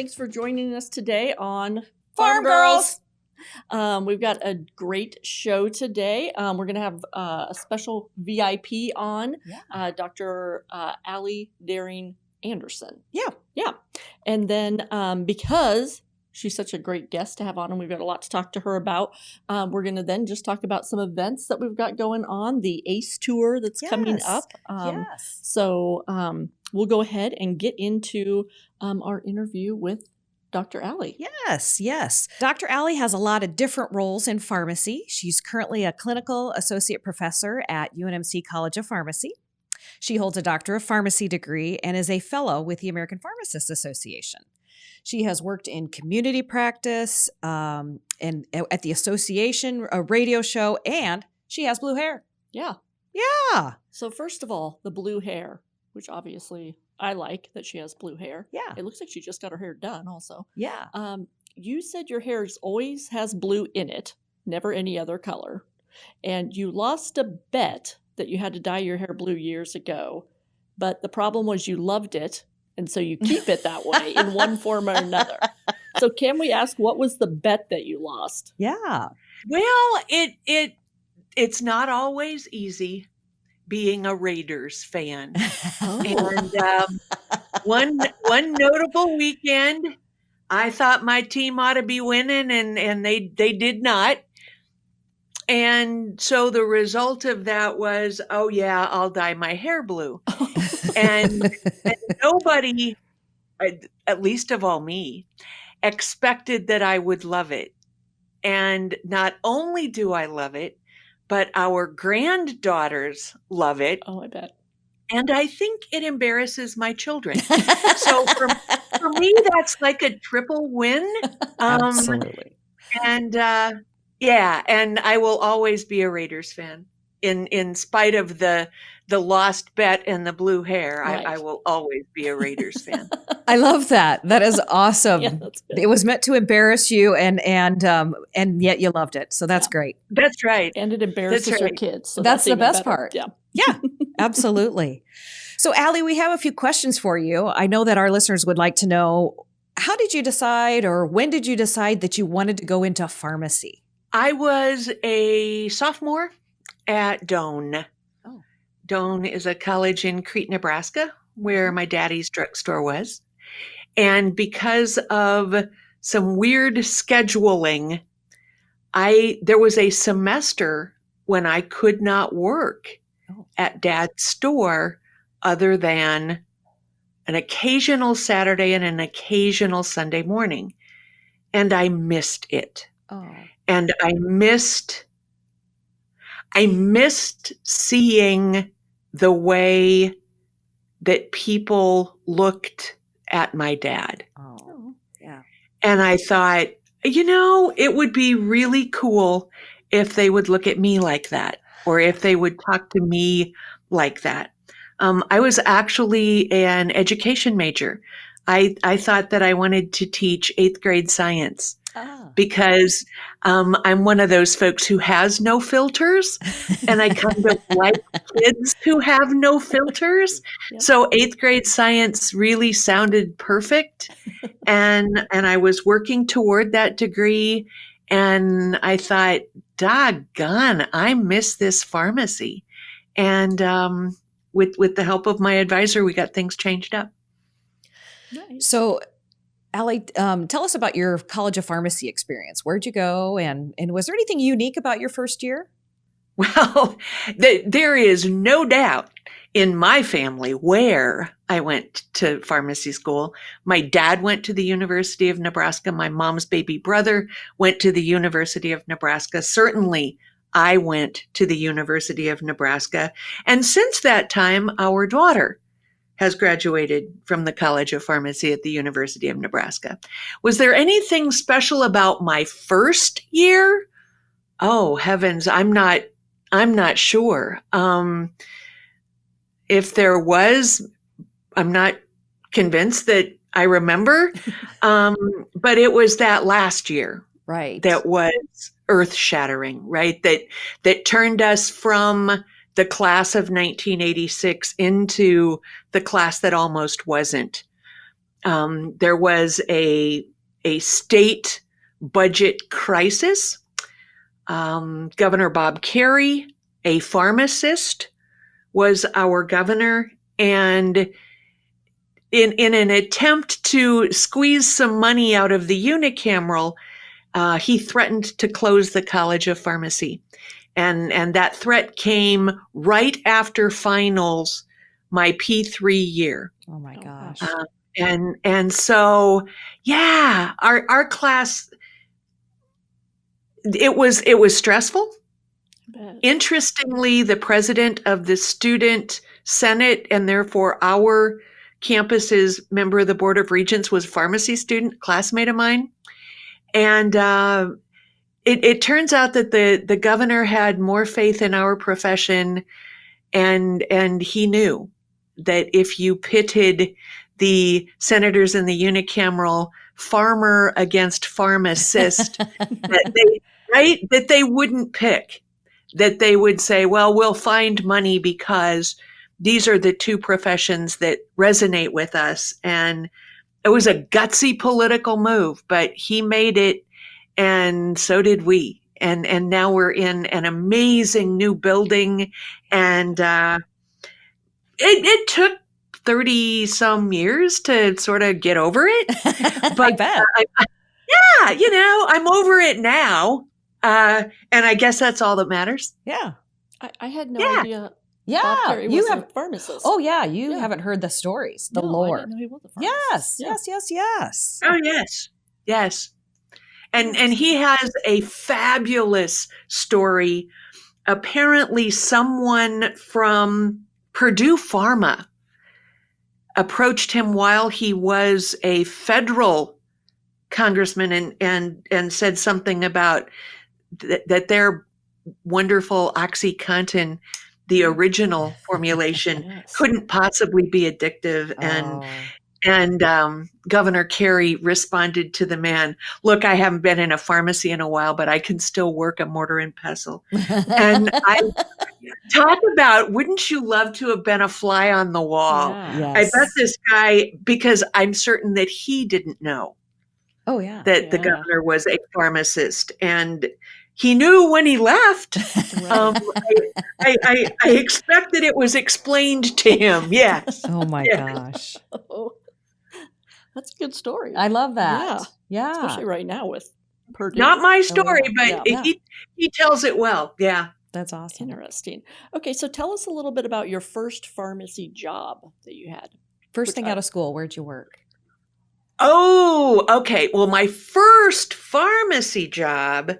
Thanks for joining us today on Pharm Girls. We've got a great show today. We're going to have a special VIP on, Dr. Allie Daring Anderson. Yeah. And then because she's such a great guest to have on, and we've got a lot to talk to her about, we're going to then just talk about some events that we've got going on, the ACE Tour that's coming up. So we'll go ahead and get into our interview with Dr. Allie. Yes. Dr. Allie has a lot of different roles in pharmacy. She's currently a clinical associate professor at UNMC College of Pharmacy. She holds a Doctor of Pharmacy degree and is a fellow with the American Pharmacists Association. She has worked in community practice and at the association, a radio show, and she has blue hair. Yeah. So first of all, the blue hair, which obviously I like that she has blue hair. Yeah. It looks like she just got her hair done also. Yeah. You said your hair always has blue in it, never any other color. And you lost a bet that you had to dye your hair blue years ago. But the problem was you loved it. And so you keep it that way in one form or another. So can we ask, what was the bet that you lost? Yeah. Well, it's not always easy being a Raiders fan. And one notable weekend, I thought my team ought to be winning, and they did not. And so the result of that was, oh yeah, I'll dye my hair blue. and nobody, at least of all me, expected that I would love it. And not only do I love it, but our granddaughters love it. Oh, I bet. And I think it embarrasses my children. So for me, that's like a triple win. Absolutely. And and I will always be a Raiders fan. In spite of the lost bet and the blue hair, Right. I will always be a Raiders fan. I love that. That is awesome. Yeah, that's good. It was meant to embarrass you, and yet you loved it. So that's great. That's right. And it embarrasses your kids. So That's the even best better. part. Yeah. Yeah, absolutely. So, Allie, we have a few questions for you. I know that our listeners would like to know, how did you decide, or when did you decide that you wanted to go into pharmacy? I was a sophomore at Doane. Oh. Doane is a college in Crete, Nebraska, where my daddy's drugstore was. And because of some weird scheduling, there was a semester when I could not work at Dad's store other than an occasional Saturday and an occasional Sunday morning. And I missed it. Oh. And I missed seeing the way that people looked at my dad. Oh, yeah. And I thought, it would be really cool if they would look at me like that, or if they would talk to me like that. I was actually an education major. I thought that I wanted to teach 8th grade science. Because I'm one of those folks who has no filters, and I kind of like kids who have no filters. Yep. So 8th grade science really sounded perfect, and I was working toward that degree, and I thought, doggone, I miss this pharmacy. And with the help of my advisor, we got things changed up. Nice. So, Allie, tell us about your College of Pharmacy experience. Where'd you go? And was there anything unique about your first year? Well, there is no doubt in my family where I went to pharmacy school. My dad went to the University of Nebraska. My mom's baby brother went to the University of Nebraska. Certainly, I went to the University of Nebraska. And since that time, our daughter has graduated from the College of Pharmacy at the University of Nebraska. Was there anything special about my first year? Oh, heavens, I'm not sure. If there was, I'm not convinced that I remember. But it was that last year. Right. That was earth-shattering, right? That turned us from the class of 1986 into the class that almost wasn't. there was a state budget crisis. Governor Bob Kerrey, a pharmacist, was our governor, and in an attempt to squeeze some money out of the unicameral, he threatened to close the College of Pharmacy. And that threat came right after finals, my P3 year. Oh my gosh. And so, yeah, our class, it was stressful. Interestingly, the president of the student senate, and therefore our campus's member of the Board of Regents, was a pharmacy student, classmate of mine. And it turns out that the governor had more faith in our profession, and he knew that if you pitted the senators in the unicameral, farmer against pharmacist, that they wouldn't pick, that they would say, well, we'll find money because these are the two professions that resonate with us. And it was a gutsy political move, but he made it, and so did we. And now we're in an amazing new building, and it took 30 some years to sort of get over it. But I bet. Yeah, I'm over it now. And I guess that's all that matters. Yeah. I had no idea. Yeah. Bob Kerrey was a pharmacist. Oh, yeah. You haven't heard the stories, the lore. I didn't know he was a pharmacist. Yes. Oh, yes. And he has a fabulous story. Apparently, someone from Purdue Pharma approached him while he was a federal congressman and said something about that their wonderful OxyContin, the original formulation, couldn't possibly be addictive. And Governor Kerrey responded to the man, look, I haven't been in a pharmacy in a while, but I can still work a mortar and pestle. And I talk about, wouldn't you love to have been a fly on the wall? Yeah. I bet this guy, because I'm certain that he didn't know that the governor was a pharmacist. And he knew when he left. I expect that it was explained to him. Yes. Oh my gosh. That's a good story. I love that. Yeah. Especially right now with Purdue. Not my story, but he tells it well. Yeah. That's awesome. Interesting. Okay, so tell us a little bit about your first pharmacy job that you had. First thing out of school, where'd you work? Oh, okay. Well, my first pharmacy job,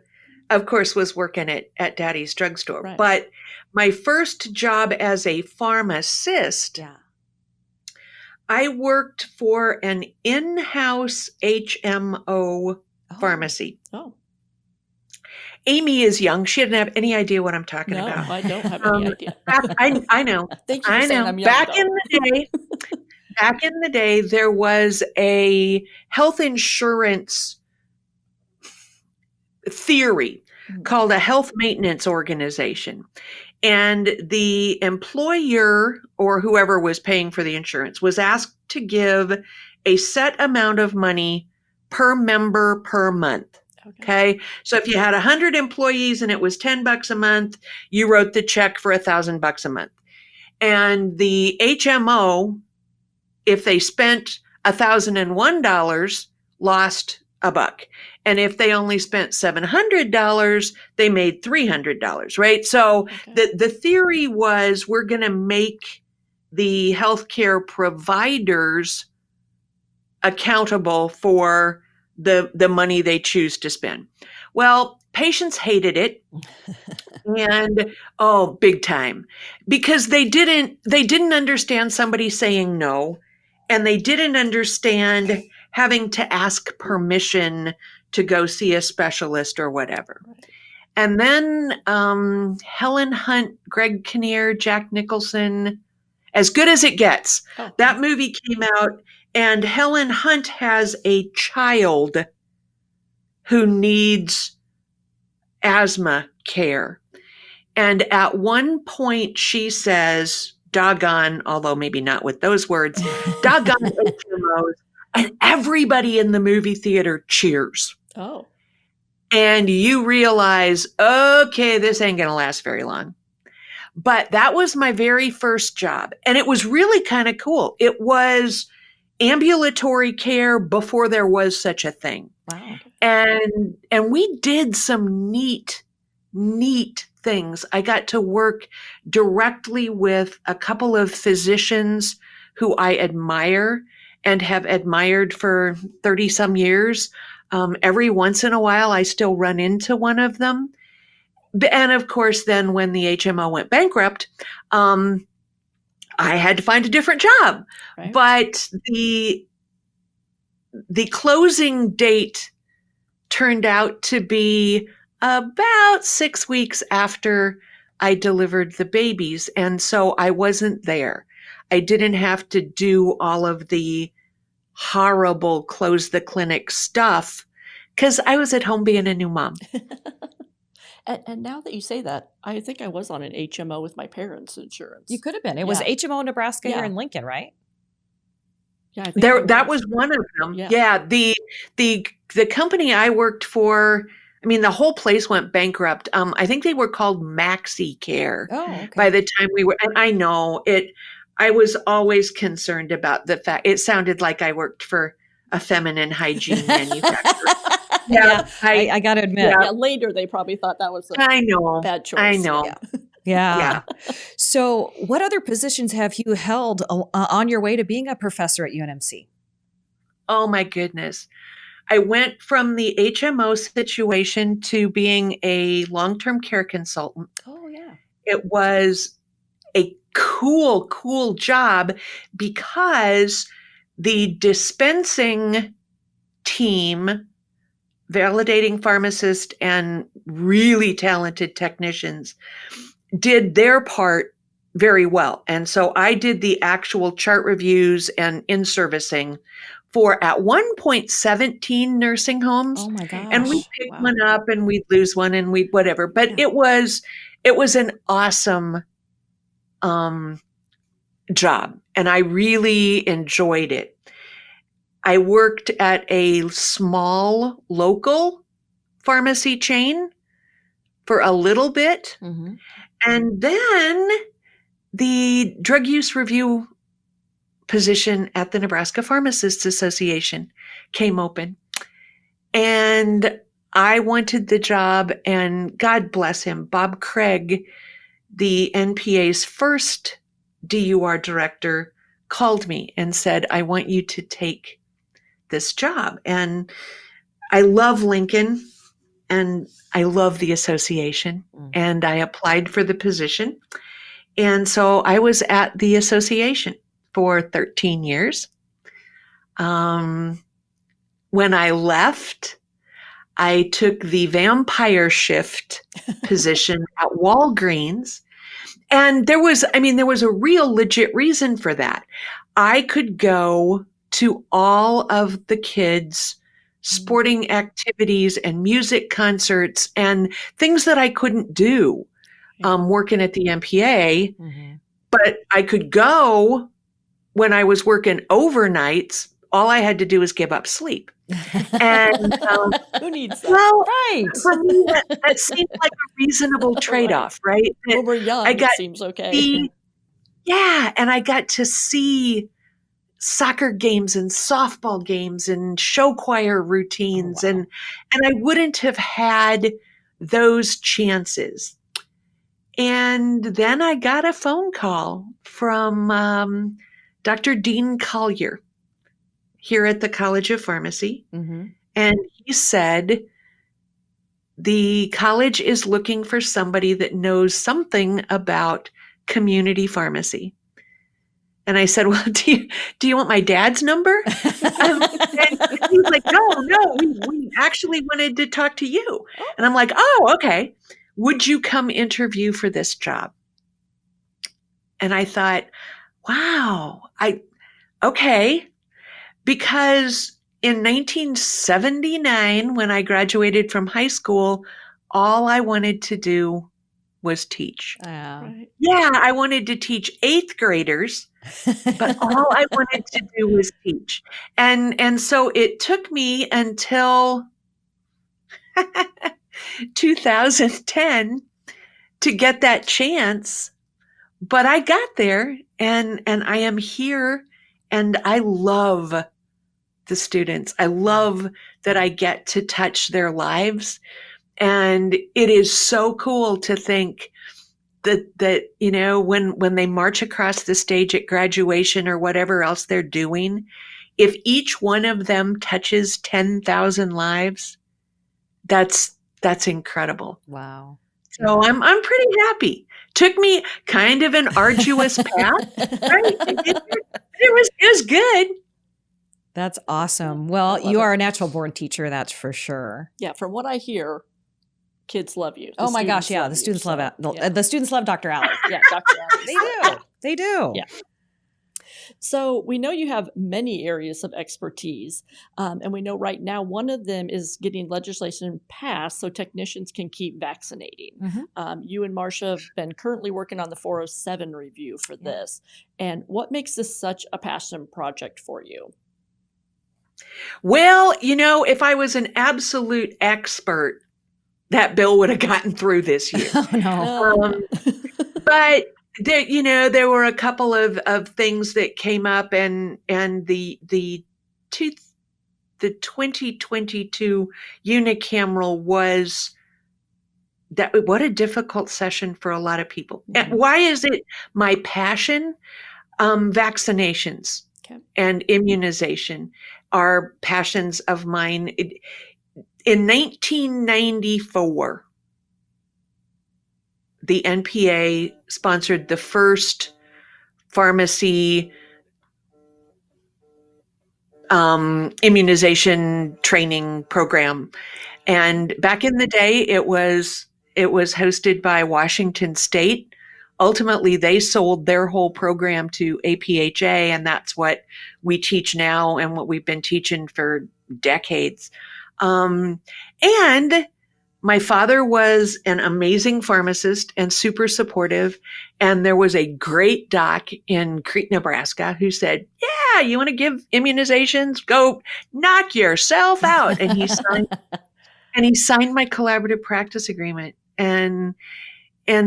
of course, was working at Daddy's drugstore. Right. But my first job as a pharmacist, I worked for an in-house HMO pharmacy. Oh. Amy is young. She didn't have any idea what I'm talking about. I don't have any idea. I know. Thank you for saying I'm young. Back in the day, there was a health insurance theory called a health maintenance organization. And the employer, or whoever was paying for the insurance, was asked to give a set amount of money per member per month. Okay. So if you had 100 employees and it was $10 a month, you wrote the check for $1,000 a month. And the HMO, if they spent $1,001, lost $1. And if they only spent $700, they made $300, right? So the theory was, we're going to make the healthcare providers accountable for the money they choose to spend. Well, patients hated it, and big time, because they didn't understand somebody saying no, and they didn't understand having to ask permission to go see a specialist or whatever. Right. And then Helen Hunt, Greg Kinnear, Jack Nicholson, As Good as It Gets. Oh. That movie came out, and Helen Hunt has a child who needs asthma care. And at one point she says, doggone, although maybe not with those words, doggone HMOs, and everybody in the movie theater cheers. Oh. And you realize, okay, this ain't going to last very long. But that was my very first job. And it was really kind of cool. It was ambulatory care before there was such a thing. Wow. And we did some neat things. I got to work directly with a couple of physicians who I admire and have admired for 30 some years. Every once in a while, I still run into one of them. And of course, then when the HMO went bankrupt, I had to find a different job. Right. But the closing date turned out to be about 6 weeks after I delivered the babies. And so I wasn't there. I didn't have to do all of the horrible close the clinic stuff because I was at home being a new mom. And now that you say that, I think I was on an HMO with my parents' insurance. You could have been. It was HMO Nebraska here in Lincoln, right? Yeah, I think that was one of them. Yeah. The company I worked for, I mean, the whole place went bankrupt. I think they were called Maxi Care. Oh, okay. By the time we were, and I know it, I was always concerned about the fact it sounded like I worked for a feminine hygiene manufacturer. I got to admit. Yeah, later they probably thought that was a bad choice. I know. Yeah. So what other positions have you held on your way to being a professor at UNMC? Oh, my goodness. I went from the HMO situation to being a long-term care consultant. Oh, yeah. It was a cool job because the dispensing team, validating pharmacist and really talented technicians, did their part very well. And so I did the actual chart reviews and in-servicing for, at one point, 17 nursing homes. Oh my gosh. And we'd pick one up and we'd lose one and we'd whatever. But it was an awesome job. And I really enjoyed it. I worked at a small local pharmacy chain for a little bit. Mm-hmm. And then the drug use review position at the Nebraska Pharmacists Association came open. And I wanted the job, and God bless him, Bob Craig, the NPA's first DUR director, called me and said, I want you to take this job. And I love Lincoln and I love the association. And I applied for the position. And so I was at the association for 13 years. When I left, I took the vampire shift position at Walgreens. And there was a real legit reason for that. I could go to all of the kids' sporting activities and music concerts and things that I couldn't do working at the NPA. Mm-hmm. But I could go when I was working overnights. All I had to do was give up sleep. And who needs that? Well, right. For me, that seemed like a reasonable trade-off, right? When we're young, it seems okay. And I got to see soccer games and softball games and show choir routines. Oh, wow. And I wouldn't have had those chances. And then I got a phone call from Dr. Dean Collier here at the College of Pharmacy. Mm-hmm. And he said, the college is looking for somebody that knows something about community pharmacy. And I said, well, do you want my dad's number? And he was like, no, we actually wanted to talk to you. And I'm like, oh, okay. Would you come interview for this job? And I thought, wow, okay. Because in 1979, when I graduated from high school, all I wanted to do was teach. Right. Yeah, I wanted to teach 8th graders, but all I wanted to do was teach. And so it took me until 2010 to get that chance, but I got there and I am here and I love the students. I love that I get to touch their lives. And it is so cool to think that you know, when they march across the stage at graduation or whatever else they're doing, if each one of them touches 10,000 lives, that's incredible. Wow. So I'm pretty happy. Took me kind of an arduous path, right? It was good. That's awesome. Well, you are a natural born teacher, that's for sure. Yeah, from what I hear, kids love you. Oh my gosh, yeah, the students love it. The students love Dr. Allie. Yeah, Dr. Allie. They do. They do. Yeah. So we know you have many areas of expertise, and we know right now one of them is getting legislation passed so technicians can keep vaccinating. You and Marcia have been currently working on the 407 review for this. And what makes this such a passion project for you? Well, you know, if I was an absolute expert, that bill would have gotten through this year. Oh, no. But there, you know, there were a couple of things that came up, and the 2022 unicameral was that. What a difficult session for a lot of people. And why is it my passion? Vaccinations and immunization are passions of mine. In 1994, the NPA sponsored the first pharmacy immunization training program. And back in the day, it was hosted by Washington State. Ultimately, they sold their whole program to APHA, and that's what we teach now and what we've been teaching for decades. And my father was an amazing pharmacist and super supportive. And there was a great doc in Crete, Nebraska, who said, yeah, you want to give immunizations? Go knock yourself out. And he signed my collaborative practice agreement. And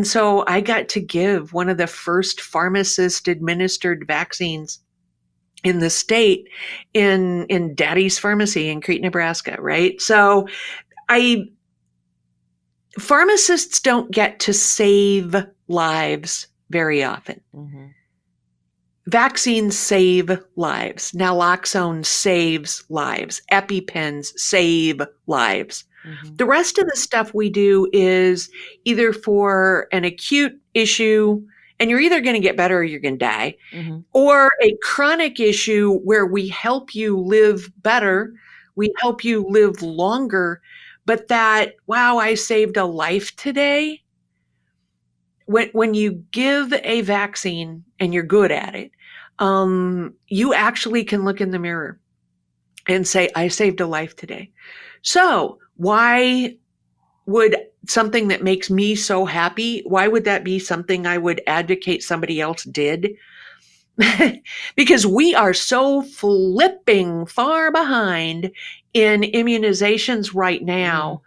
so I got to give one of the first pharmacist administered vaccines in the state in Daddy's Pharmacy in Crete, Nebraska, right? So pharmacists don't get to save lives very often. Vaccines save lives. Naloxone saves lives. EpiPens save lives. The rest of the stuff we do is either for an acute issue, and you're either going to get better or you're going to die, or a chronic issue where we help you live better, we help you live longer. But that, wow, I saved a life today. When you give a vaccine and you're good at it, you actually can look in the mirror and say, I saved a life today. So why would something that makes me so happy, why would that be something I would advocate somebody else did? Because we are so flipping far behind in immunizations right now.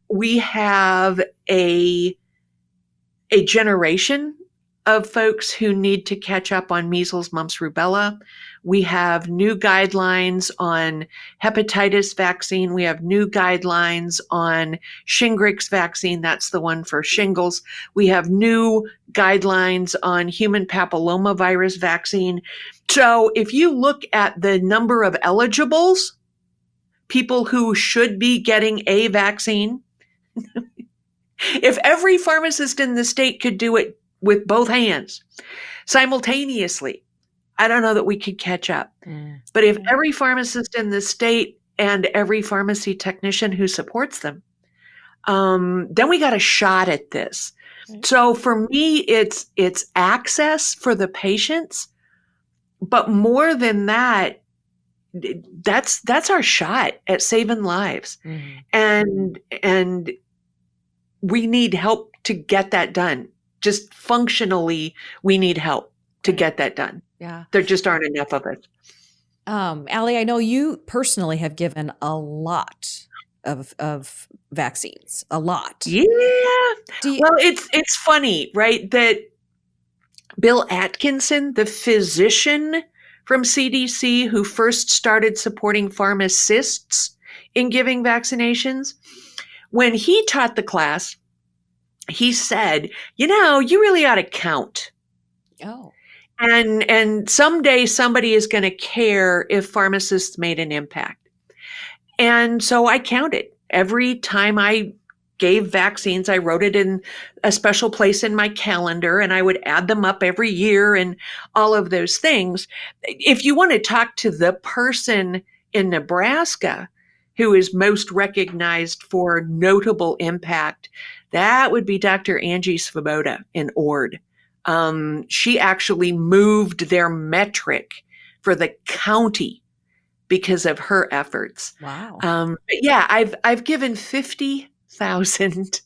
We have a generation of folks who need to catch up on measles, mumps, rubella. We have new guidelines on hepatitis vaccine. We have new guidelines on Shingrix vaccine. That's the one for shingles. We have new guidelines on human papillomavirus vaccine. So if you look at the number of eligibles, people who should be getting a vaccine, if every pharmacist in the state could do it with both hands simultaneously, I don't know that we could catch up. But if every pharmacist in the state and every pharmacy technician who supports them, then we got a shot at this. So for me, it's access for the patients, but more than that, that's our shot at saving lives. And we need help to get that done. Just functionally, we need help to get that done. Yeah. There just aren't enough of it. Allie, I know you personally have given a lot of vaccines, a lot. Yeah. Well, it's funny, right? That Bill Atkinson, the physician from CDC who first started supporting pharmacists in giving vaccinations, when he taught the class, he said, you really ought to count. Oh. And someday somebody is going to care if pharmacists made an impact. And so I counted. Every time I gave vaccines, I wrote it in a special place in my calendar, and I would add them up every year and all of those things. If you want to talk to the person in Nebraska who is most recognized for notable impact, that would be Dr. Angie Svoboda in Ord. She actually moved their metric for the county because of her efforts. Wow. But yeah, I've given 50,000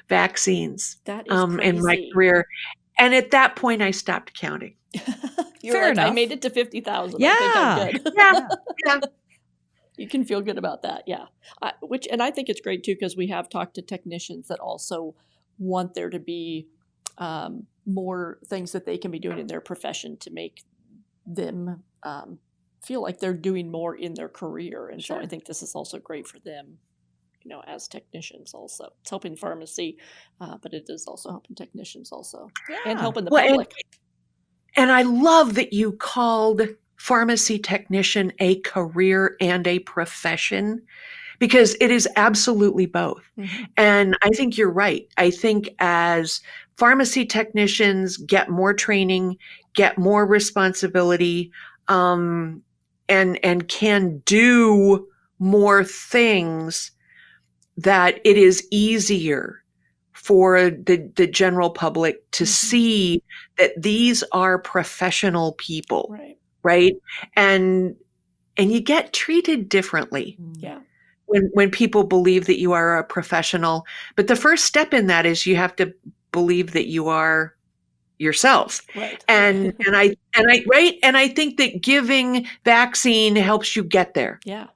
vaccines That is crazy. in my career, and at that point, I stopped counting. Fair enough. I made it to 50,000. Yeah. I think I'm good. Yeah. You can feel good about that. Yeah. And I think it's great too, because we have talked to technicians that also want there to be more things that they can be doing in their profession to make them feel like they're doing more in their career. And so I think this is also great for them, as technicians also. It's helping pharmacy, but it is also helping technicians also. Yeah. And helping the public. And I love that you called pharmacy technician a career and a profession, because it is absolutely both. Mm-hmm. And I think you're right. I think as pharmacy technicians get more training, get more responsibility, and can do more things, that it is easier for the general public to see that these are professional people, right? And you get treated differently. Yeah. When people believe that you are a professional. But the first step in that is you have to believe that you are yourself. Right. And I think that giving vaccine helps you get there. Yeah,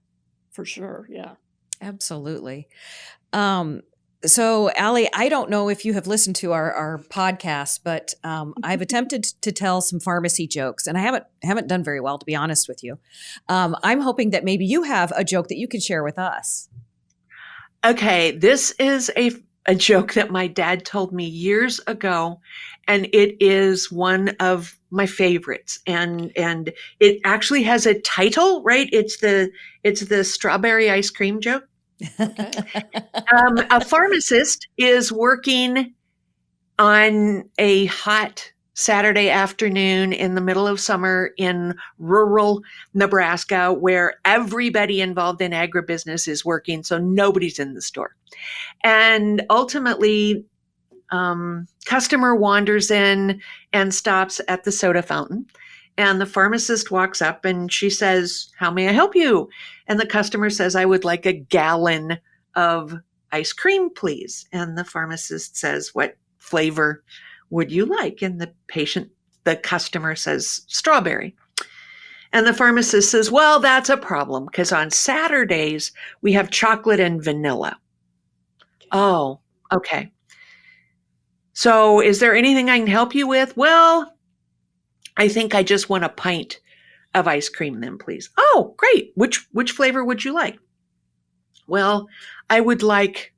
for sure. Yeah. Absolutely. So, Allie, I don't know if you have listened to our podcast, but I've attempted to tell some pharmacy jokes, and I haven't done very well, to be honest with you. I'm hoping that maybe you have a joke that you can share with us. Okay, this is a joke that my dad told me years ago, and it is one of my favorites. And it actually has a title, right? It's the strawberry ice cream joke. Okay. A pharmacist is working on a hot Saturday afternoon in the middle of summer in rural Nebraska, where everybody involved in agribusiness is working, so nobody's in the store. And ultimately, customer wanders in and stops at the soda fountain. And the pharmacist walks up and she says, "How may I help you?" And the customer says, "I would like a gallon of ice cream, please." And the pharmacist says, "What flavor would you like?" And the customer says, "Strawberry." And the pharmacist says, "Well, that's a problem, because on Saturdays we have chocolate and vanilla." "Oh, okay. So is there anything I can help you with?" "Well, I think I just want a pint of ice cream then, please." "Oh, great. Which flavor would you like?" "Well, I would like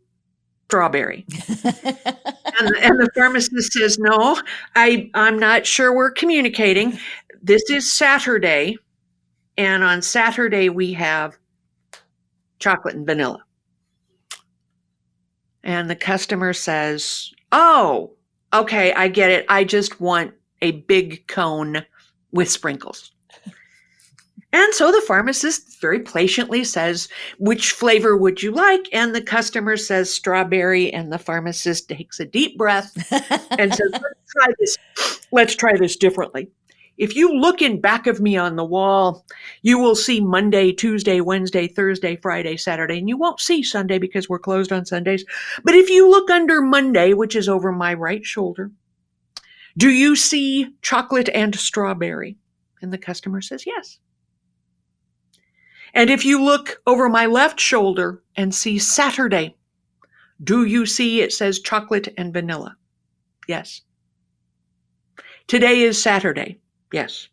strawberry." And the pharmacist says, "No, I'm not sure we're communicating. This is Saturday, and on Saturday we have chocolate and vanilla." And the customer says, "Oh, okay, I get it. I just want a big cone with sprinkles." And so the pharmacist very patiently says, "Which flavor would you like?" And the customer says, "Strawberry." And the pharmacist takes a deep breath and says, Let's try this differently. If you look in back of me on the wall, you will see Monday, Tuesday, Wednesday, Thursday, Friday, Saturday, and you won't see Sunday because we're closed on Sundays. But if you look under Monday, which is over my right shoulder, do you see chocolate and strawberry? And the customer says, yes. And if you look over my left shoulder and see Saturday, do you see it says chocolate and vanilla? Yes. Today is Saturday. Yes.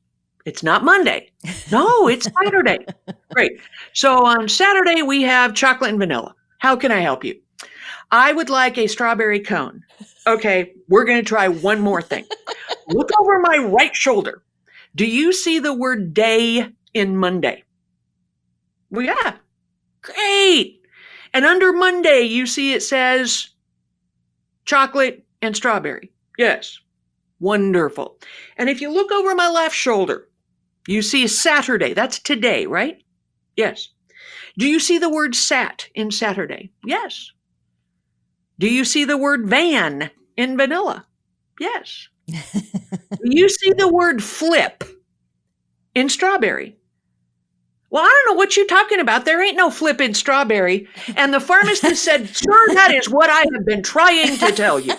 It's not Monday. No, it's Saturday. Great. So on Saturday, we have chocolate and vanilla. How can I help you? I would like a strawberry cone. Okay, we're going to try one more thing. Look over my right shoulder. Do you see the word day in Monday? Well, yeah. Great. And under Monday, you see it says chocolate and strawberry. Yes. Wonderful. And if you look over my left shoulder, you see Saturday. That's today, right? Yes. Do you see the word sat in Saturday? Yes. Do you see the word van in vanilla? Yes. Do you see the word flip in strawberry? Well, I don't know what you're talking about. There ain't no flip in strawberry. And the pharmacist said, sir, that is what I have been trying to tell you.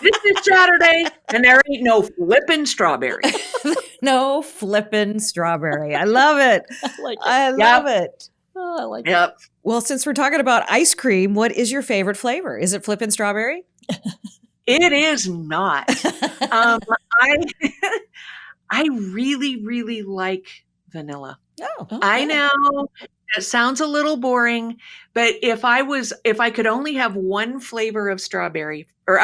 This is Saturday, and there ain't no flippin' strawberry. No flippin' strawberry. I love it. I love it. Oh, I like Yep. Well, since we're talking about ice cream, what is your favorite flavor? Is it flippin' strawberry? It is not. I really, really like vanilla. Oh, Okay. I know that sounds a little boring, but if I could only have one flavor of strawberry or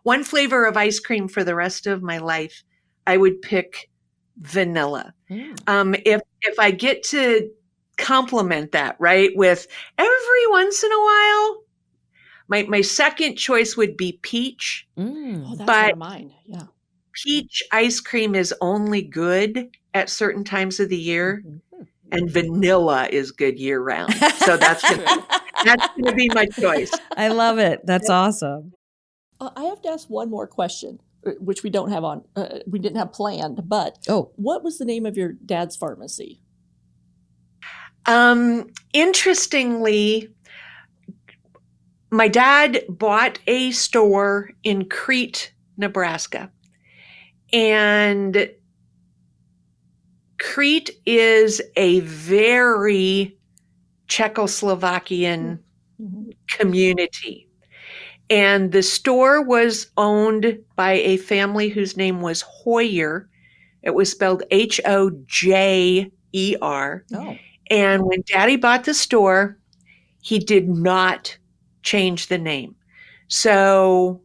one flavor of ice cream for the rest of my life, I would pick vanilla. If I get to complement that, right, with every once in a while, my second choice would be peach. Oh, that's But- one of mine. Yeah. Peach ice cream is only good at certain times of the year, and vanilla is good year round. So that's gonna be my choice. I love it. That's awesome. I have to ask one more question, which we don't have on. We didn't have planned. But what was the name of your dad's pharmacy? Interestingly, my dad bought a store in Crete, Nebraska. And Crete is a very Czechoslovakian community. And the store was owned by a family whose name was Hoyer. It was spelled Hojer. Oh. And when Daddy bought the store, he did not change the name. So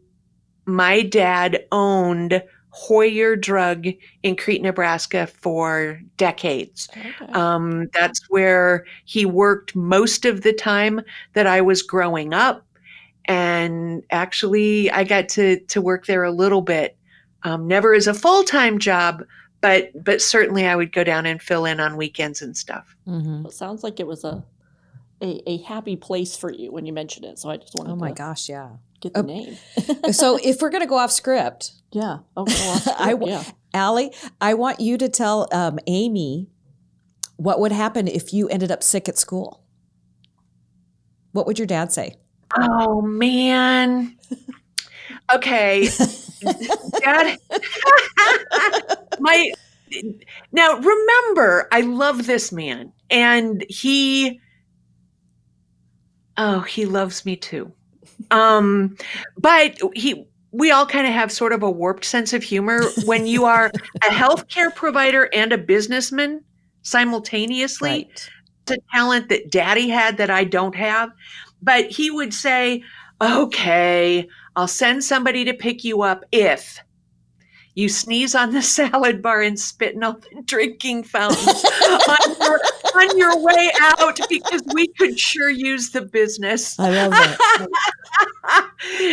my dad owned Hoyer Drug in Crete, Nebraska for decades. Okay. That's where he worked most of the time that I was growing up. And actually, I got to work there a little bit, never as a full-time job, but certainly I would go down and fill in on weekends and stuff. Mm-hmm. It sounds like it was a happy place for you when you mentioned it. So I just wanted Oh my to gosh, yeah. get the name. So if we're going to go off script, Yeah. Okay. Well, yeah. Allie, I want you to tell Amy what would happen if you ended up sick at school. What would your dad say? Oh, man. Okay. Dad, now remember, I love this man, and he loves me too. But we all kind of have sort of a warped sense of humor when you are a healthcare provider and a businessman simultaneously. Right. It's a talent that Daddy had that I don't have. But he would say, okay, I'll send somebody to pick you up if you sneeze on the salad bar and spit in all the drinking fountains on your way out, because we could sure use the business. I love that.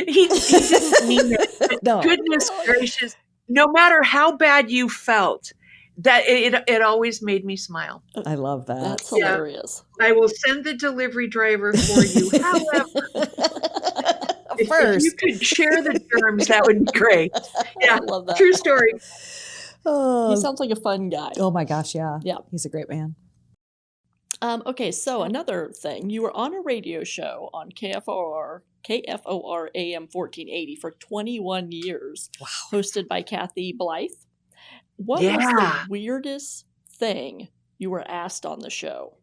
He didn't mean it. No. Goodness gracious. No matter how bad you felt, that it always made me smile. I love that. That's Yeah. hilarious. I will send the delivery driver for you. However, if you First. could share the germs, that would be great. Yeah, I love that. true story. He sounds like a fun guy. Oh my gosh, yeah. Yeah. He's a great man. Okay, so another thing, you were on a radio show on KFOR AM 1480 for 21 years, Wow. hosted by Kathy Blythe. What was the weirdest thing you were asked on the show?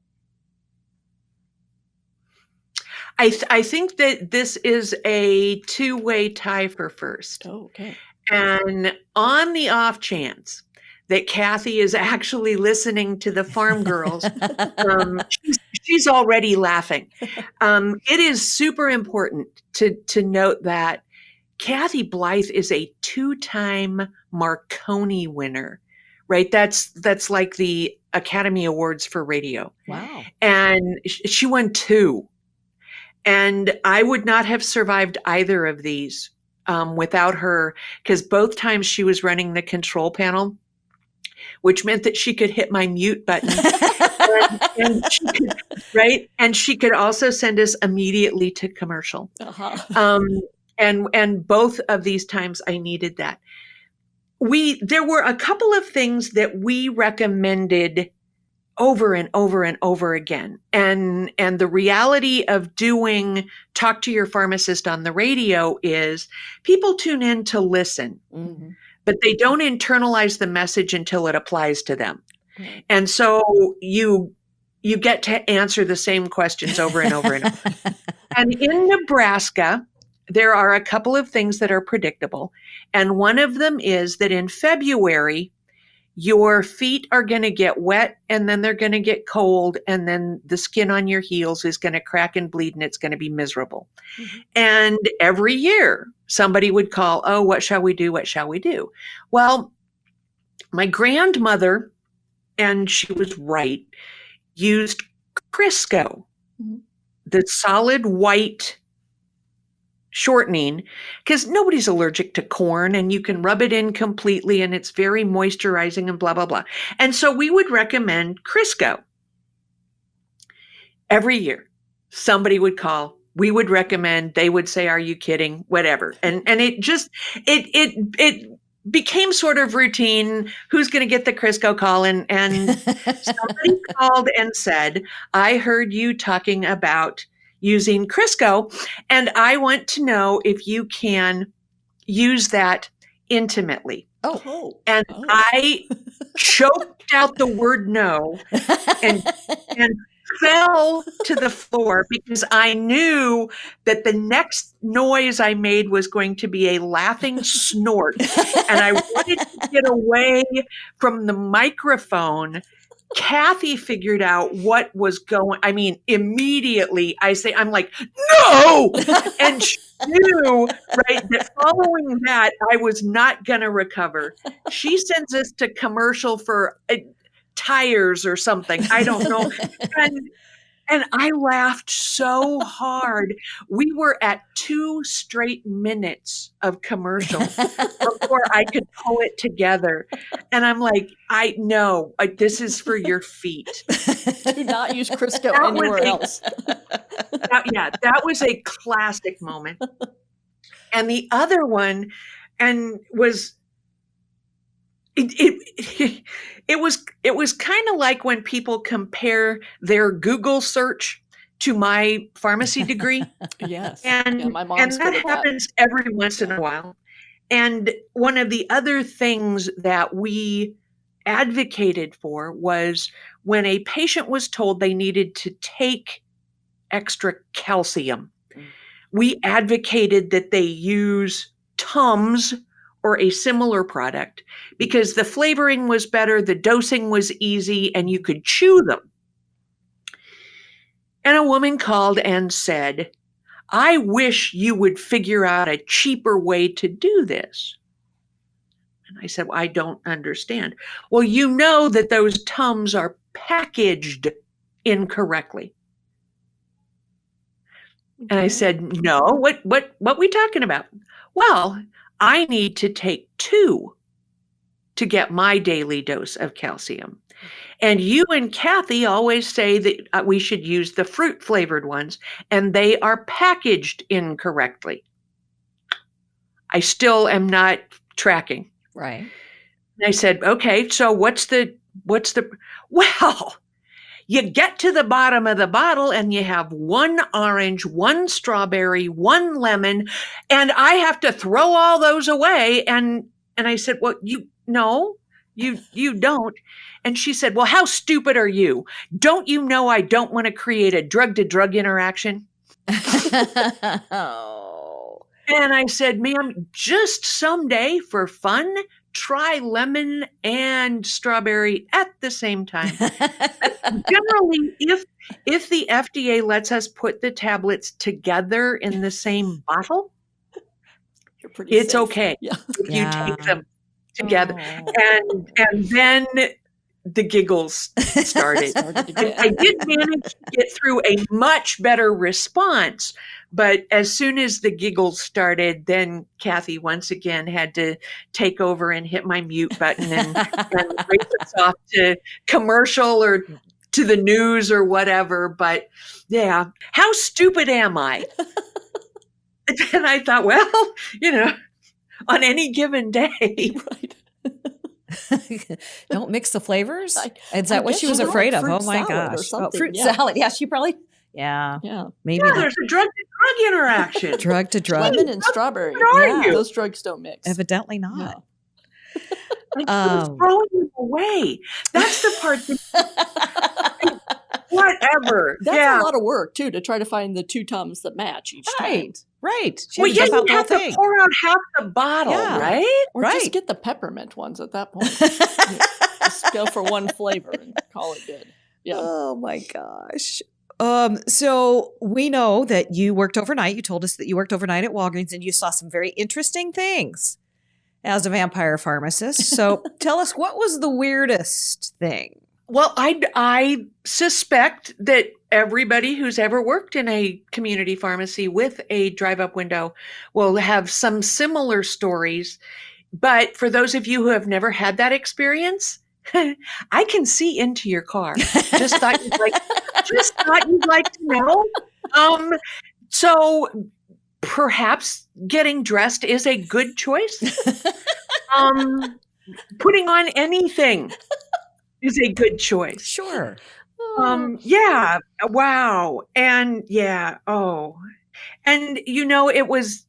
I think that this is a two-way tie for first. Oh, okay. And on the off chance that Kathy is actually listening to the Pharm Girls, she's already laughing. It is super important to note that Kathy Blythe is a 2-time Marconi winner, right? That's like the Academy Awards for radio. Wow. And she won 2. And I would not have survived either of these without her, because both times she was running the control panel, which meant that she could hit my mute button. and she could, right? And she could also send us immediately to commercial. Uh-huh. And both of these times I needed that. There were a couple of things that we recommended over and over and over again. And the reality of doing Talk to Your Pharmacist on the radio is people tune in to listen, but they don't internalize the message until it applies to them. Right. And so you get to answer the same questions over and over and over. And in Nebraska, there are a couple of things that are predictable. And one of them is that in February, your feet are going to get wet, and then they're going to get cold, and then the skin on your heels is going to crack and bleed, and it's going to be miserable. Mm-hmm. And every year, somebody would call, oh, what shall we do? What shall we do? Well, my grandmother, and she was right, used Crisco, the solid white shortening, because nobody's allergic to corn, and you can rub it in completely, and it's very moisturizing and blah, blah, blah. And so we would recommend Crisco. Every year, somebody would call, we would recommend, they would say, are you kidding? Whatever. And it just, it became sort of routine. Who's going to get the Crisco call? And somebody called and said, I heard you talking about using Crisco, and I want to know if you can use that intimately. And I choked out the word no and fell to the floor, because I knew that the next noise I made was going to be a laughing snort, and I wanted to get away from the microphone. Kathy figured out what was going. I mean, immediately I'm like, no! And she knew, right, that following that, I was not going to recover. She sends us to commercial for tires or something. I don't know. And I laughed so hard. We were at 2 straight minutes of commercial before I could pull it together. And I'm like, no, this is for your feet. Do not use Crisco anywhere else. That was a classic moment. And the other one, was it was kind of like when people compare their Google search to my pharmacy degree. Yes. And my mom's that happens every once in a while. And one of the other things that we advocated for was when a patient was told they needed to take extra calcium, we advocated that they use Tums or a similar product, because the flavoring was better, the dosing was easy, and you could chew them. And a woman called and said, I wish you would figure out a cheaper way to do this. And I said, well, I don't understand. Well, you know that those Tums are packaged incorrectly. And I said, no, what we talking about? Well, I need to take 2 to get my daily dose of calcium. And you and Kathy always say that we should use the fruit flavored ones, and they are packaged incorrectly. I still am not tracking. Right. I said, okay, so what's the, well, you get to the bottom of the bottle and you have one orange, one strawberry, one lemon, and I have to throw all those away. And I said, well, you don't. And she said, well, how stupid are you? Don't you know I don't want to create a drug-to-drug interaction? Oh. And I said, ma'am, just someday for fun, try lemon and strawberry at the same time. Generally, if the FDA lets us put the tablets together in the same bottle, You're pretty it's safe. okay Yeah. if you take them together. Oh. And then the giggles started. Started again. I did manage to get through a much better response, but as soon as the giggles started, then Kathy once again had to take over and hit my mute button and race us off to commercial or to the news or whatever. But yeah, how stupid am I? And I thought, well, on any given day. Right. Don't mix the flavors. Is I that what guess she was you don't afraid like of? fruit Oh my salad or gosh! something, Fruit yeah. salad. Yeah, she probably. Yeah, Yeah. maybe Yeah, that. there's a drug-to-drug interaction. Drug to drug. Lemon and strawberry. What are you? Those drugs don't mix. Evidently Yeah. not. I was throwing them away. That's the part that whatever. That's yeah. a lot of work too, to try to find the two Tums that match each time. Right. She Well, had to yeah, dump out you the have whole to thing. pour out half the bottle, Yeah. right? Or Right. just get the peppermint ones at that point. Just go for one flavor and call it good. Yeah. Oh my gosh. So we know that you worked overnight. You told us that you worked overnight at Walgreens and you saw some very interesting things as a vampire pharmacist. So tell us, what was the weirdest thing? Well, I suspect that everybody who's ever worked in a community pharmacy with a drive-up window will have some similar stories. But for those of you who have never had that experience, I can see into your car. Just thought you'd like to know. So perhaps getting dressed is a good choice. Putting on anything is a good choice. Sure. Yeah. Wow. And yeah. Oh. And it was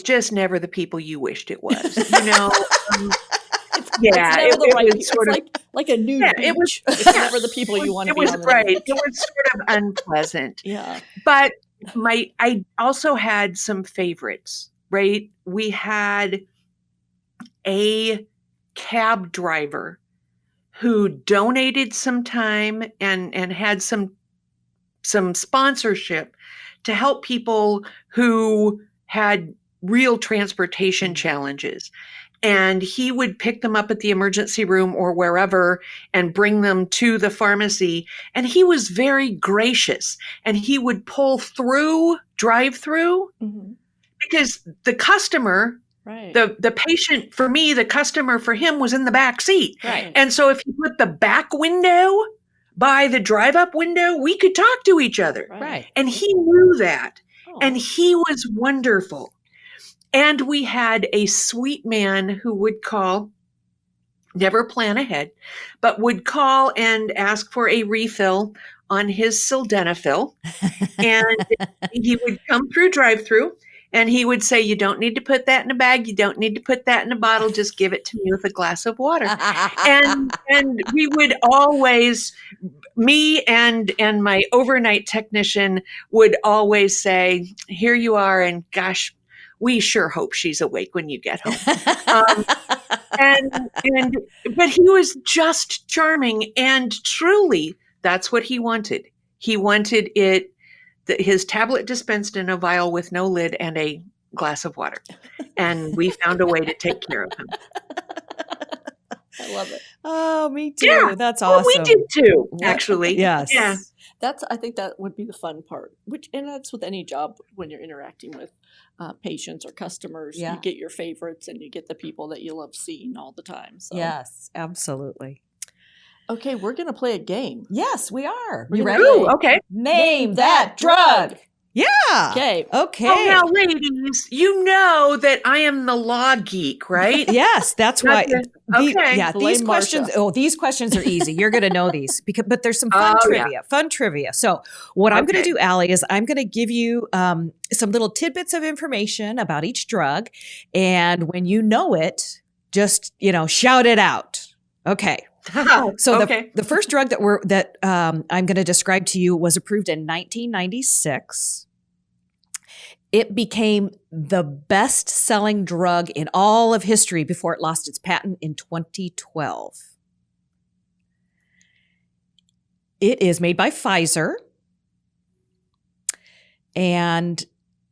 just never the people you wished it was. Yeah, it's never the right was people. sort It's of like a nude beach. it was It's never the people you want to it be was on the right. beach. It was sort of unpleasant. Yeah. But I also had some favorites, right? We had a cab driver who donated some time and had some sponsorship to help people who had real transportation challenges. And he would pick them up at the emergency room or wherever and bring them to the pharmacy. And he was very gracious, and he would pull through drive-through because the customer, Right. the patient for me, the customer for him was in the back seat. Right. And so if you put the back window by the drive-up window, we could talk to each other. Right. And he knew that. Oh. And he was wonderful. And we had a sweet man who would call, never plan ahead, but would call and ask for a refill on his sildenafil. And he would come through drive-through and he would say, you don't need to put that in a bag. You don't need to put that in a bottle. Just give it to me with a glass of water. and we would always, me and my overnight technician would always say, here you are. And gosh, we sure hope she's awake when you get home. But he was just charming, and truly, that's what he wanted. He wanted his tablet dispensed in a vial with no lid and a glass of water, and we found a way to take care of him. I love it. Oh, me too. Yeah. That's awesome. Well, we did too, actually. Yes. Yeah. I think that would be the fun part, and that's with any job when you're interacting with patients or customers. Yeah. You get your favorites and you get the people that you love seeing all the time. So. Yes, absolutely. Okay, we're going to play a game. Yes, we are. We're You gonna ready? Ooh, okay. Name that drug. Yeah. Okay. Okay. Oh, now, ladies, you know that I am the law geek, right? Yes, that's why. Okay. Blame Marsha. These questions are easy. You're going to know these but there's some Oh, yeah. fun trivia. So what I'm going to Okay. do, Allie, is I'm going to give you some little tidbits of information about each drug. And when you know it, just, shout it out. Okay. So Okay. the first drug that I'm going to describe to you was approved in 1996. It became the best-selling drug in all of history before it lost its patent in 2012. It is made by Pfizer, and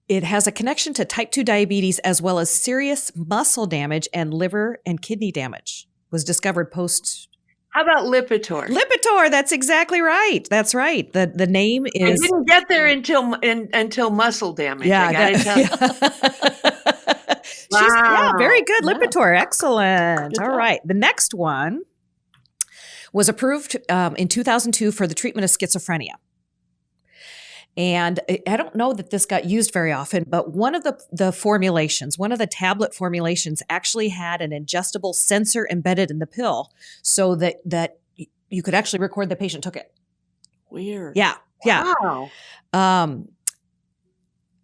it has a connection to type 2 diabetes as well as serious muscle damage and liver and kidney damage. Was discovered post. How about Lipitor? Lipitor, that's exactly right. That's right. The name is. I didn't get there until muscle damage. Yeah, I gotta tell you. Yeah, very Wow. good. Yeah. Lipitor, excellent. Good All job. right. The next one was approved in 2002 for the treatment of schizophrenia. And I don't know that this got used very often, but one of the formulations, one of the tablet formulations actually had an ingestible sensor embedded in the pill so that you could actually record the patient took it. Weird. Yeah. Yeah. Wow.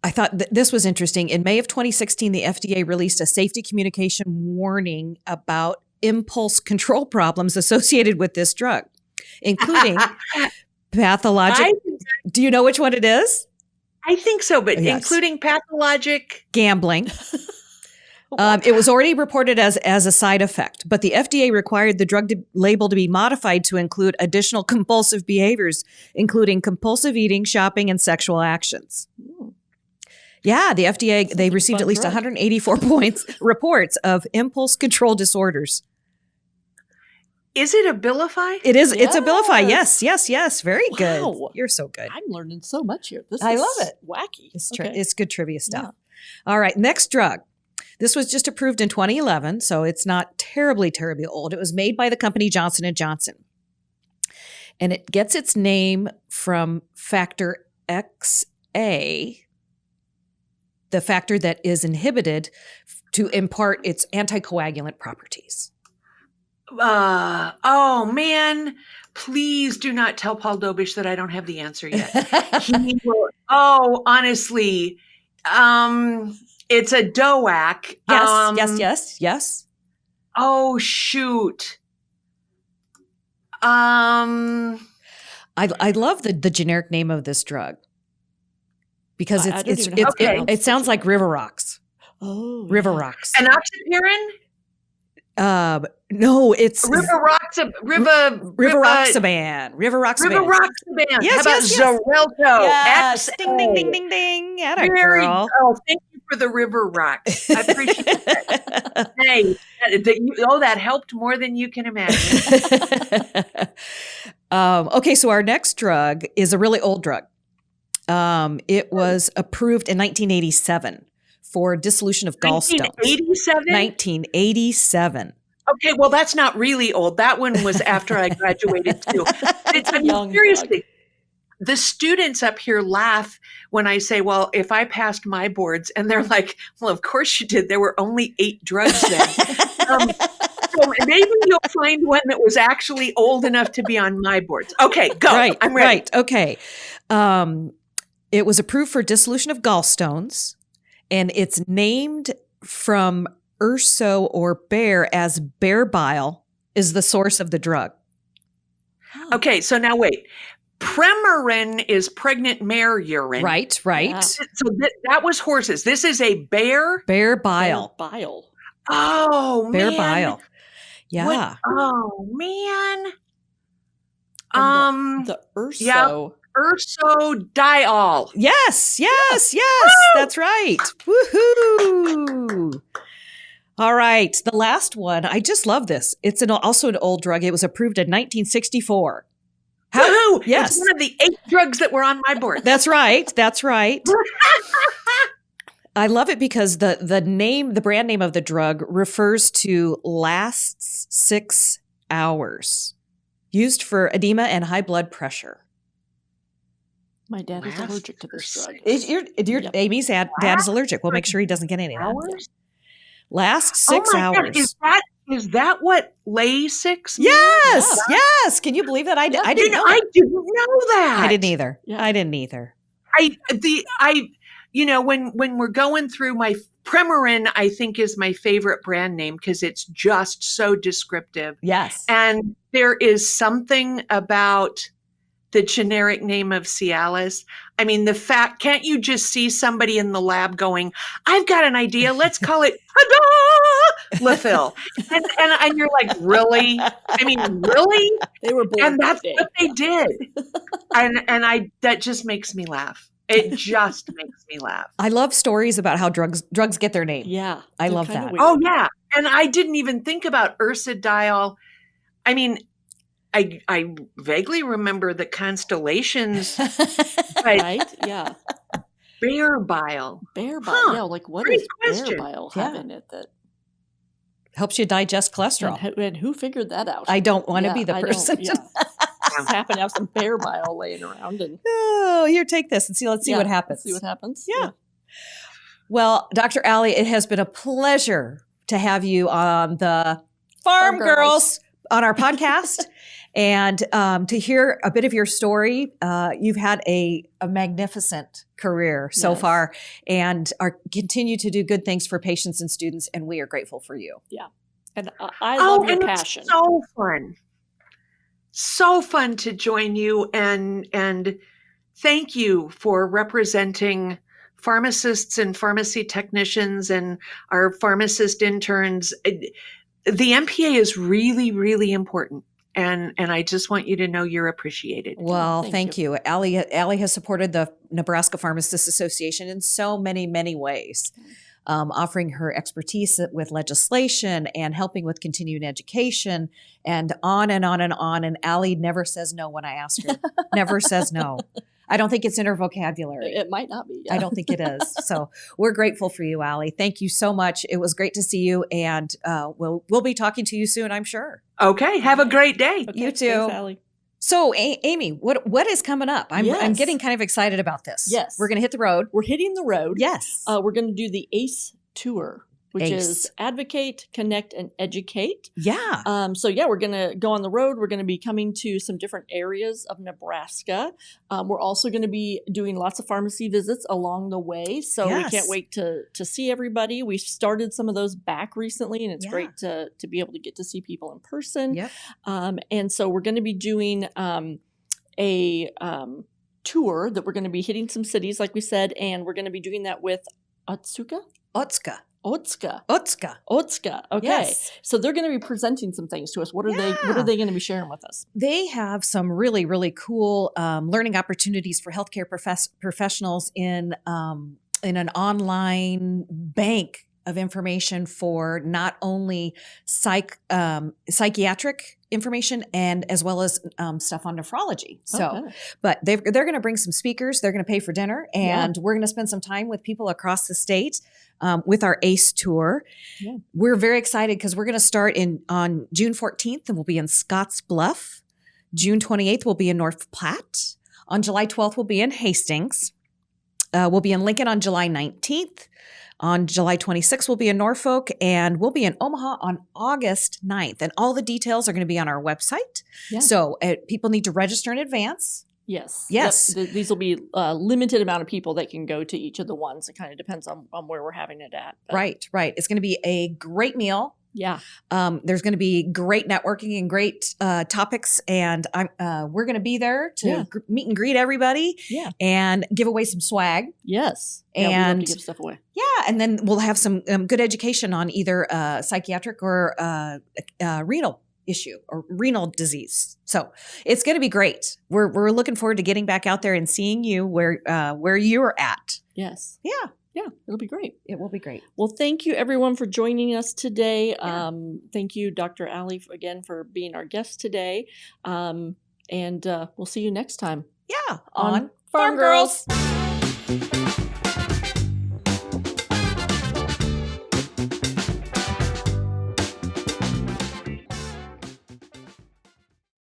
I thought this was interesting. In May of 2016, the FDA released a safety communication warning about impulse control problems associated with this drug, including pathologic. Do you know which one it is? I think so, but Yes. including pathologic. Gambling. It was already reported as a side effect, but the FDA required the drug label to be modified to include additional compulsive behaviors, including compulsive eating, shopping, and sexual actions. Yeah, the FDA, they like a received fun at least drug. 184 reports of impulse control disorders. Is it Abilify? It is. It's Abilify. Yes. Yes. Very good. Wow. You're so good. I'm learning so much here. This I is love it. wacky. Okay. It's good trivia stuff. All right, next drug. This was just approved in 2011, so it's not terribly old. It was made by the company Johnson & Johnson. And it gets its name from factor XA, the factor that is inhibited to impart its anticoagulant properties. Oh man, please do not tell Paul Dobish that I don't have the answer yet. He will, honestly, it's a DOAC. Yes. Oh shoot. Um, I love the generic name of this drug because I don't even know how to pronounce it sounds like River Rocks. Oh, River yeah. Rocks. enoxaparin? No, it's Rivaroxaban. Rivaroxaban. Rivaroxaban. Yes, How about yes. Xarelto? Yes. XA. Ding, ding, ding, ding, ding. Atta Very. girl. Oh, thank you for the River Rocks. I appreciate that. Hey, that helped more than you can imagine. Okay, so our next drug is a really old drug. It was approved in 1987 for dissolution of gallstones. 1987? 1987. Okay, well, that's not really old. That one was after I graduated too. Seriously, the students up here laugh when I say, well, if I passed my boards, and they're like, well, of course you did. There were only 8 drugs then. So maybe you'll find one that was actually old enough to be on my boards. Okay, go. Right, I'm ready. right. Okay. It was approved for dissolution of gallstones, and it's named from urso or bear, as bear bile is the source of the drug. Okay, so now wait. Premarin is pregnant mare urine. Right. Yeah. So that was horses. This is a bear? Bear bile. Bile. Oh, Bear man. bile. Yeah. Oh, man. And the urso. yeah. Ursodiol. Yes. That's right. Woohoo. All right. The last one. I just love this. It's also an old drug. It was approved in 1964. Woohoo! Yes. It's one of the 8 drugs that were on my board. That's right. I love it because the brand name of the drug refers to lasts 6 hours, used for edema and high blood pressure. My dad is Lasts allergic to for this drug. 6 Yep. Amy's dad is allergic. We'll make sure he doesn't get any of that. hours? Last 6 hours. God, is that what Lasix means? Yes, yes. Can you believe that? I didn't know I that. didn't know that. I didn't either. Yeah. I didn't either. When we're going through my Premarin, I think is my favorite brand name because it's just so descriptive. Yes. And there is something about the generic name of Cialis. I mean, can't you just see somebody in the lab going, I've got an idea. Let's call it Lafil. And you're like, really? I mean, really? They were born And that that's day. what they did. That just makes me laugh. It just makes me laugh. I love stories about how drugs get their name. Yeah. I they're love kinda that. weird. Oh, yeah. And I didn't even think about ursodiol. I mean, I vaguely remember the constellations, but Right? Yeah. bear bile. Bear bile. Huh. Yeah, like what Great does question. bear bile have Yeah. in it that Helps you digest cholesterol. and who figured that out? I don't want to Yeah, be the I don't- person. yeah. Just happen to have some bear bile laying around and Oh, here, take this and see. Let's see what happens. Let's see what happens. Yeah. Well, Dr. Allie, it has been a pleasure to have you on the Pharm Pharm Girls Girls. on our podcast and to hear a bit of your story. You've had a magnificent career so Yes. far and continue to do good things for patients and students, and we are grateful for you. And I love your and passion. It's so fun. So fun to join you and thank you for representing pharmacists and pharmacy technicians and our pharmacist interns. The NPA is really, really important. And I just want you to know you're appreciated. Well, thank thank you. Allie has supported the Nebraska Pharmacists Association in so many, many ways, offering her expertise with legislation and helping with continuing education and on and on and on. And Allie never says no when I ask her. Never says no. I don't think it's in her vocabulary. It might not be. Yeah. I don't think it is. So we're grateful for you, Allie. Thank you so much. It was great to see you, and we'll be talking to you soon, I'm sure. Okay. Have a great day. Okay, You too. Thanks, Allie. So, Amy, what is coming up? I'm Yes. getting kind of excited about this. Yes. We're going to hit the road. We're hitting the road. Yes. We're going to do the ACE Tour, which ACE. is Advocate, Connect, and Educate. Yeah. We're going to go on the road. We're going to be coming to some different areas of Nebraska. We're also going to be doing lots of pharmacy visits along the way. So Yes. we can't wait to see everybody. We started some of those back recently, and it's Yeah. great to be able to get to see people in person. Yep. And so we're going to be doing a tour that we're going to be hitting some cities, like we said, and we're going to be doing that with Otsuka? Otska. Otska. Okay. Yes. So they're going to be presenting some things to us. What are Yeah. they going to be sharing with us? They have some really, really cool learning opportunities for healthcare professionals in an online bank of information for not only psychiatric information and as well as stuff on nephrology. So, Okay. but they're going to bring some speakers. They're going to pay for dinner, and we're going to spend some time with people across the state with our ACE tour. Yeah. We're very excited because we're going to start on June 14th, and we'll be in Scottsbluff. June 28th, we'll be in North Platte. On July 12th, we'll be in Hastings. We'll be in Lincoln on July 19th. On July 26th, we'll be in Norfolk, and we'll be in Omaha on August 9th. And all the details are going to be on our website. Yeah. So people need to register in advance. Yes. Yes. Yep. These will be a limited amount of people that can go to each of the ones. It kind of depends on where we're having it at. But Right. It's going to be a great meal. Yeah. There's going to be great networking and great topics, and we're going to be there to meet and greet everybody. Yeah. And give away some swag. Yes. Yeah, we love And to give stuff away. Yeah, and then we'll have some good education on either psychiatric or renal issue or renal disease. So it's going to be great. We're looking forward to getting back out there and seeing you where you're at. Yes. Yeah. Yeah, it'll be great. It will be great. Well, thank you everyone for joining us today. Yeah. Thank you, Dr. Allie, again for being our guest today. And we'll see you next time. Yeah, on Pharm Pharm Girls. Girls.